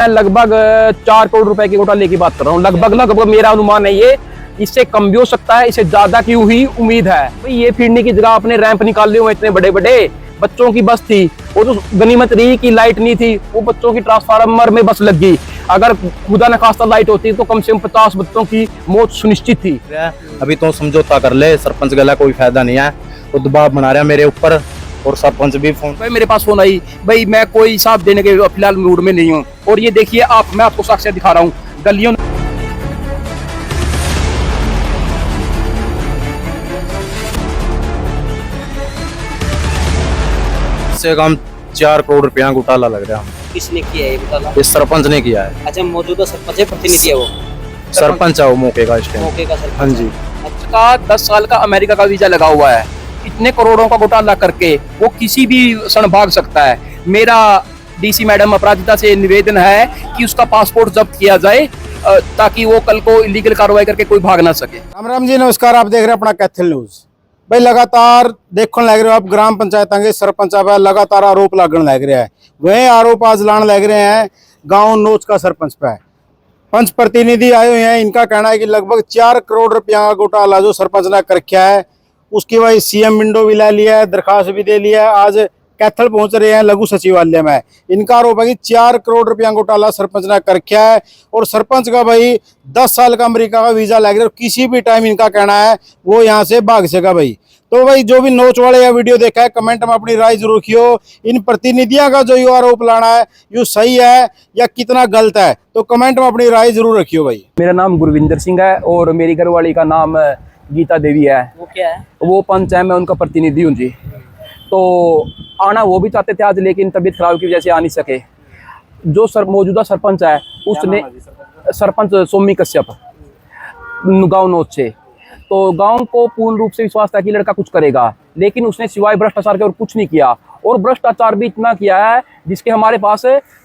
मैं लगभग 4 करोड़ रुपए की घोटाले की बात कर रहा हूँ। लगभग मेरा अनुमान है ये, इससे कम भी हो सकता है, इससे ज्यादा की हुई उम्मीद है। भाई ये फिरने की जगह आपने रैंप निकाल लिए हुए इतने बड़े बड़े, बच्चों की बस थी, वो तो गनीमत रही कि लाइट नहीं थी, वो बच्चों की ट्रांसफार्मर में बस लग गई। अगर खुदा न खास्ता लाइट होती तो कम से कम 50 बच्चों की मौत सुनिश्चित थी। अभी तो समझौता कर ले, सरपंच गला कोई फायदा नहीं है, वो दबाव बना रहा मेरे ऊपर और सरपंच भी फोन। भाई मेरे पास फोन आई, भाई मैं कोई हिसाब देने के फिलहाल मूड में नहीं हूँ। और ये देखिए आप, मैं आपको साक्ष्य दिखा रहा हूँ गलियों से कम 4 करोड़ रुपया घोटाला लग रहा है। किसने किया है ये घोटाला? इस सरपंच ने किया है। अच्छा, मौजूदा सरपंच है, प्रतिनिधि है वो? सरपंच है वो मौके का, इस टाइम मौके का सरपंच। हाँ जी। का 10 साल का अमेरिका का वीजा लगा हुआ है। इतने करोड़ों का घोटाला करके वो किसी भी क्षण भाग सकता है। मेरा डीसी मैडम अपराजिता से निवेदन है कि उसका पासपोर्ट जब्त किया जाए ताकि वो कल को इलीगल कार्रवाई करके कोई भाग ना सके। राम राम जी, नमस्कार। आप देख रहे हैं अपना कैथल न्यूज। भाई लगातार देखने लग रहे हो आप ग्राम पंचायत के सरपंच लगातार आरोप लागण लग रहा है। वही आरोप आज लाने लग रहे हैं गांव नोच का सरपंच पे। पंच प्रतिनिधि आए हुए हैं, इनका कहना है कि लगभग 4 करोड़ रुपया का घोटाला जो सरपंच ने कर रखा है, उसकी वही सीएम विंडो भी ले लिया है, दरखास्त भी दे लिया है। आज कैथल पहुंच रहे हैं लघु सचिवालय में। इनका आरोप है कि 4 करोड़ रुपया घोटाला सरपंच ने कर रखा है और सरपंच का भाई 10 साल का अमेरिका का वीजा लग रहा है। किसी भी टाइम इनका कहना है वो यहाँ से भाग सकेगा भाई। तो भाई जो भी नोच वाले या वीडियो देखा है, कमेंट में अपनी राय जरूर रखियो। इन प्रतिनिधियों का जो ये आरोप लाना है ये सही है या कितना गलत है, तो कमेंट में अपनी राय जरूर रखियो भाई। मेरा नाम गुरविंदर सिंह है और मेरी घरवाली का नाम गीता देवी है। वो क्या है? वो पंच है, मैं उनका प्रतिनिधि हूँ जी। तो आना वो भी चाहते थे आज, लेकिन तबीयत खराब की वजह से आ नहीं सके। जो मौजूदा सरपंच है उसने, सरपंच सोमी कश्यप, गाँव नोच से, तो गांव को पूर्ण रूप से विश्वास था कि लड़का कुछ करेगा, लेकिन उसने सिवाय भ्रष्टाचार के और कुछ नहीं किया। और भ्रष्टाचार भी इतना किया है जिसके हमारे पास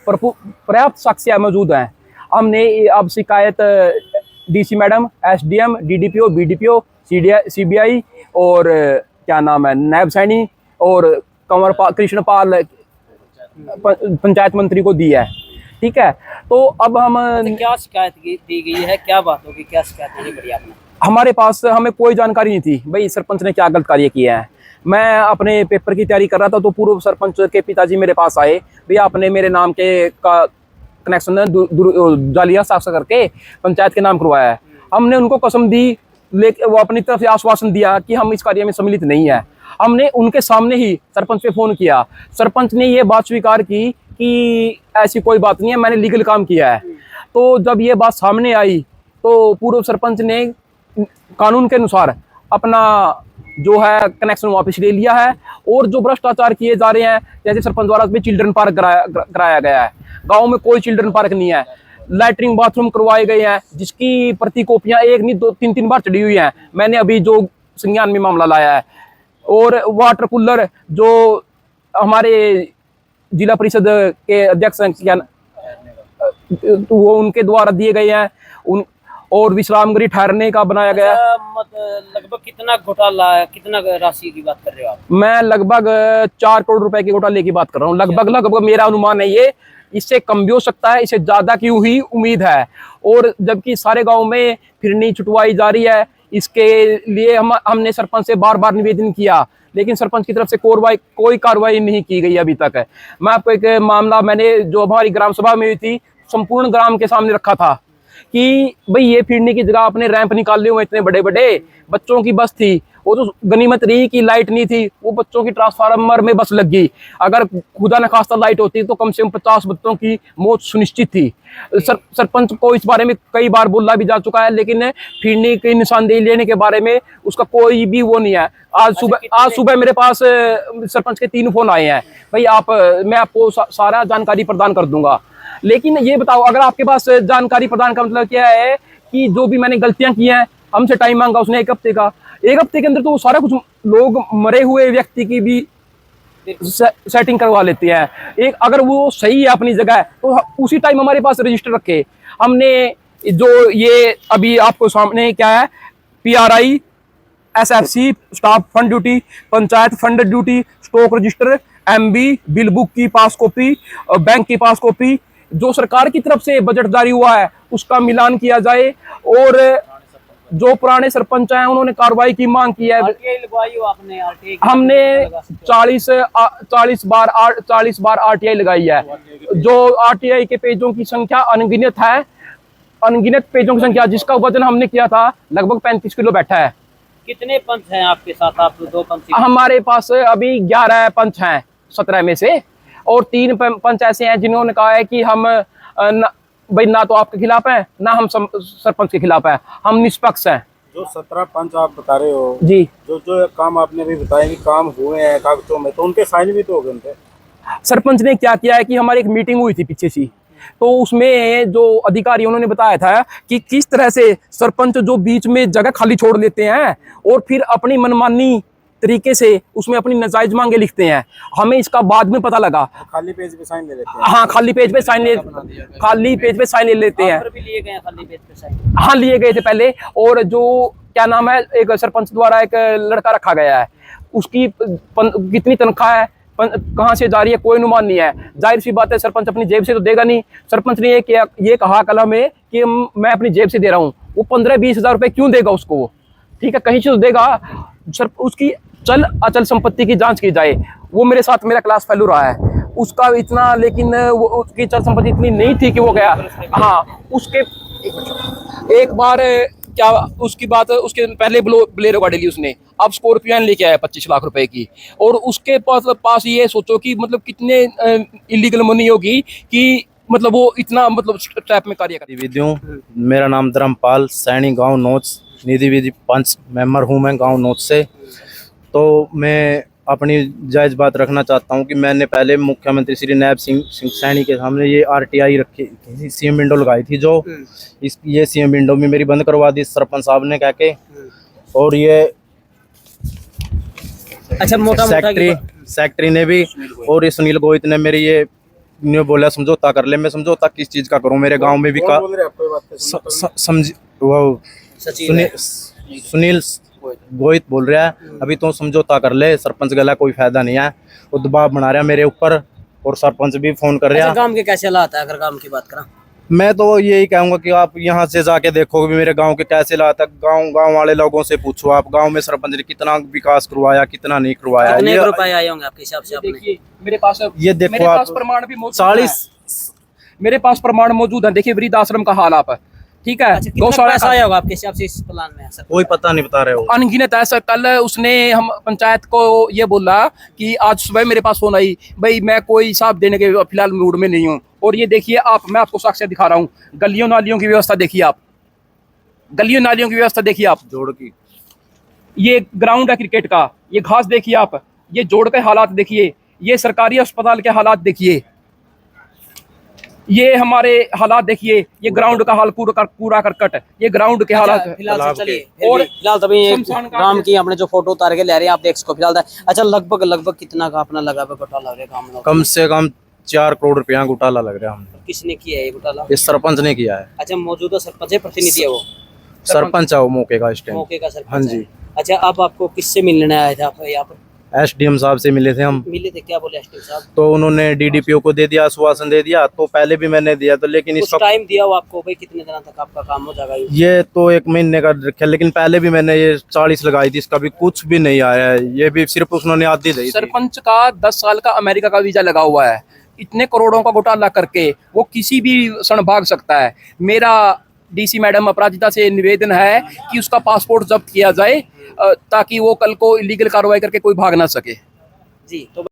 पर्याप्त साक्ष्य मौजूद हैं। हमने अब शिकायत DC madam, SDM, DDPO, BDPO, CBI और क्या नाम है, नायब सैनी और कंवरपाल, कृष्णपाल, पंचायत मंत्री को दी है। ठीक है, तो अब हम क्या शिकायत दी गई है, क्या बात होगी, क्या शिकायत दी गई आपने? हमारे पास हमें कोई जानकारी नहीं थी भाई सरपंच ने क्या गलत कार्य किया है। मैं अपने पेपर की तैयारी कर रहा था तो पूर्व सरपंच के पिताजी मेरे पास आए, भैया आपने मेरे नाम के का कनेक्शन जालिया साफ करके पंचायत के नाम करवाया है। हमने उनको कसम दी, लेकिन वो अपनी तरफ से आश्वासन दिया कि हम इस कार्य में सम्मिलित नहीं है। हमने उनके सामने ही सरपंच पे फोन किया, सरपंच ने ये बात स्वीकार की कि ऐसी कोई बात नहीं है, मैंने लीगल काम किया है। तो जब ये बात सामने आई तो पूर्व सरपंच ने कानून के अनुसार अपना जो है कनेक्शन वापस ले लिया है। और जो भ्रष्टाचार किए जा रहे हैं, जैसे सरपंच द्वारा भी चिल्ड्रन पार्क कराया गया है, गांव में कोई चिल्ड्रन पार्क नहीं है। लैट्रिन बाथरूम करवाए गए हैं जिसकी प्रति कॉपियां एक नहीं 2-3 बार चढ़ी हुई हैं। मैंने अभी जो संज्ञान में मामला लाया है। और वाटर कूलर जो हमारे जिला परिषद के अध्यक्ष वो उनके द्वारा दिए गए हैं, उन और विश्राम गृह ठहरने का बनाया गया। लगभग कितना घोटाला है, कितना राशि की बात कर रहे हो आप? मैं लगभग 4 करोड़ रुपए के घोटाले की बात कर रहा हूँ। लगभग मेरा अनुमान है ये, इससे कम भी हो सकता है, इससे ज्यादा की हुई उम्मीद है। और जबकि सारे गांव में फिरनी छुटवाई जा रही है, इसके लिए हमने सरपंच से बार बार निवेदन किया, लेकिन सरपंच की तरफ से कोई कार्रवाई नहीं की गई अभी तक है। मैं आपको एक मामला, मैंने जो हमारी ग्राम सभा में हुई थी, संपूर्ण ग्राम के सामने रखा था कि भाई ये फिरने की जगह आपने रैंप निकाल लिए हुए इतने बड़े बड़े, बच्चों की बस थी, वो तो गनीमत रही कि लाइट नहीं थी, वो बच्चों की ट्रांसफार्मर में बस लग गई। अगर खुदा न खास्ता लाइट होती तो कम से कम 50 बच्चों की मौत सुनिश्चित थी। सरपंच को इस बारे में कई बार बोला भी जा चुका है, लेकिन फिरने की निशानदेही लेने के बारे में उसका कोई भी वो नहीं है। आज सुबह मेरे पास सरपंच के 3 फोन आए हैं, भाई मैं आपको सारा जानकारी प्रदान कर दूंगा। लेकिन ये बताओ, अगर आपके पास जानकारी प्रदान का मतलब क्या है कि जो भी मैंने गलतियां की हैं, हमसे टाइम मांगा उसने 1 हफ्ते का, 1 हफ्ते के अंदर तो सारा कुछ लोग मरे हुए व्यक्ति की भी सेटिंग करवा लेते हैं। एक अगर वो सही है अपनी जगह तो उसी टाइम हमारे पास रजिस्टर रखे। हमने जो ये अभी आपको सामने क्या है, PRI, SFC, staff fund duty, panchayat fund duty, stock register, MB, bill book की पास कॉपी, बैंक की पास कॉपी, जो सरकार की तरफ से बजट जारी हुआ है उसका मिलान किया जाए, और जो पुराने सरपंच हैं उन्होंने कार्रवाई की मांग की है। आरटीआई लगवाई हो आपने? आरटीआई हमने 40 बार आरटीआई लगाई है। जो आरटीआई के पेजों की संख्या अनगिनत है, अनगिनत पेजों की संख्या, जिसका वजन हमने किया था लगभग 35 किलो बैठा है। कितने पंच हैं आपके साथ? आप दो पंच? हमारे पास अभी 11 पंच हैं 17 में से, और 3 पंच ऐसे हैं जिन्होंने कहा है कि हम भाई ना तो आपके खिलाफ है ना हम सरपंच के खिलाफ है, हम निष्पक्ष हैं। जो 17 पंच आप बता रहे हो जी, जो जो काम आपने अभी बताया कि काम हुए हैं कागजों में, तो उनके साइन भी तो हो गए थे। सरपंच ने क्या किया है कि हमारी एक मीटिंग हुई थी पीछे सी, तो उसमें जो अधिकारी उन्होंने बताया था कि किस तरह से सरपंच जो बीच में जगह खाली छोड़ लेते हैं और फिर अपनी मनमानी तरीके से उसमें अपनी नाजायज मांगे लिखते हैं। हमें इसका बाद में पता लगा। खाली पेज पे साइन ले लेते हैं। हाँ, खाली पेज पे साइन ले लेते हैं। भी लिए गए हैं खाली पेज पे साइन? हाँ, लिए गए थे पहले। और जो क्या नाम है, एक सरपंच द्वारा एक लड़का रखा गया है, उसकी कितनी तनख्वाह है, कहाँ से जा रही है, कोई अनुमान नहीं है। जाहिर सी बात है सरपंच अपनी जेब से तो देगा नहीं। सरपंच ने ये कहा कलम में कि मैं अपनी जेब से दे रहा हूँ, वो 15-20 हज़ार रुपये क्यों देगा उसको? ठीक है, कहीं से तो देगा। सर उसकी चल अचल संपत्ति की जांच की जाए। वो मेरे साथ मेरा क्लास फेलो रहा है, उसका इतना, लेकिन वो उसकी चल संपत्ति इतनी नहीं थी कि वो गया। हाँ, उसके एक बार क्या उसकी बात, उसके पहले बोलेरो गाड़ी ली उसने, अब स्कॉर्पियो लेके आया 25 लाख रुपए की, और उसके पास ये सोचो कि मतलब कितने इलीगल मनी होगी कि मतलब वो इतना मतलब ट्रैप में कार्य कर। मेरा नाम धर्मपाल, सैनी, गांव नोच, निधि विधि पंच मेंबर हूं मैं गांव नोच से। तो मैं अपनी जायज़ बात रखना चाहता हूं कि मैंने पहले मुख्यमंत्री श्री नायब सिंह सैनी के सामने ये आरटीआई रखी, सीएम विंडो लगाई थी, जो ये सीएम विंडो में मेरी बंद करवा दी सरपंच साहब ने कह के। और ये अच्छा, मोटा सेक्रेटरी ने भी, और ये सुनील गोहित ने मेरी ये बोला समझौता कर ले। मैं समझौता किस चीज का करूं? मेरे गांव में भी समझ वो सुनील गोहित बोल रहा है अभी तो समझौता कर ले, सरपंच गला कोई फायदा नहीं है। वो दबाव बना रहा है मेरे ऊपर, और सरपंच भी फोन कर रहा है। गांव के कैसे हालात है? अगर गांव की बात करें, मैं तो यही कहूंगा कि आप यहाँ से जाके देखो कि मेरे गांव के कैसे हालात है। गांव वाले लोगों से पूछो, आप गांव में सरपंच ने कितना विकास करवाया, कितना नहीं करवाया। कितने रुपए आए होंगे आपके हिसाब से? देखिए मेरे पास, ये देखो आप, प्रमाण भी मौजूद 40 मेरे पास प्रमाण मौजूद है। देखिए वृद्धाश्रम का हाल आप, ठीक है, अच्छा, कितना पैसा आया होगा आपके हिसाब से इस प्लान में? सर कोई पता नहीं बता रहे हो। अनगिनत है सर। कल उसने हम पंचायत को ये बोला कि आज सुबह मेरे पास फोन आई, भाई मैं कोई हिसाब देने के फिलहाल मूड में नहीं हूँ। और ये देखिए आप, मैं आपको साक्ष्य दिखा रहा हूँ, गलियों नालियों की व्यवस्था देखिए आप, गलियों नालियों की व्यवस्था देखिए आप, जोड़ की, ये ग्राउंड है क्रिकेट का, ये घास देखिए आप, ये जोड़ के हालात देखिए, ये सरकारी अस्पताल के हालात देखिए, ये हमारे हालात देखिए, ये ग्राउंड का हाल पूरा करकट, ये ग्राउंड के हालात। फिलहाल चलिए, और फिलहाल तभी गांव की आपने जो फोटो उतार के ले रहे हैं आप देख सको फिलहाल। अच्छा, लगभग कितना का अपना लगा घोटाला लग रहा है गांव में? कम से कम 4 करोड़ रुपया घोटाला लग रहा है हमने। किसने किया है ये घोटाला? ये सरपंच ने किया है। अच्छा, मौजूदा सरपंच है, प्रतिनिधि है वो? सरपंच है वो मौके का, इस टाइम मौके का सरपंच? हाँ जी। अच्छा, अब आपको किससे मिलने आए थे आप यहाँ पर? एसडीएम साहब से मिले थे हम। मिले थे, क्या बोले एसडीएम साहब? तो उन्होंने डीडीपीओ को दे दिया, आश्वासन दे दिया। तो पहले भी मैंने दिया, तो लेकिन कुछ टाइम दिया हो आपको भाई कितने दिनों तक आपका काम हो जाएगा? ये तो 1 महीने का रखा, लेकिन पहले भी मैंने ये 40 लगाई थी, इसका भी कुछ भी नहीं आया है। ये भी सिर्फ उन्होंने आधी दी। सरपंच का 10 साल का अमेरिका का वीजा लगा हुआ है, इतने करोड़ों का घोटाला करके वो किसी भी क्षण भाग सकता है। मेरा डीसी मैडम अपराजिता से निवेदन है कि उसका पासपोर्ट जब्त किया जाए, ताकि वो कल को इलीगल कार्रवाई करके कोई भाग ना सके। जी तो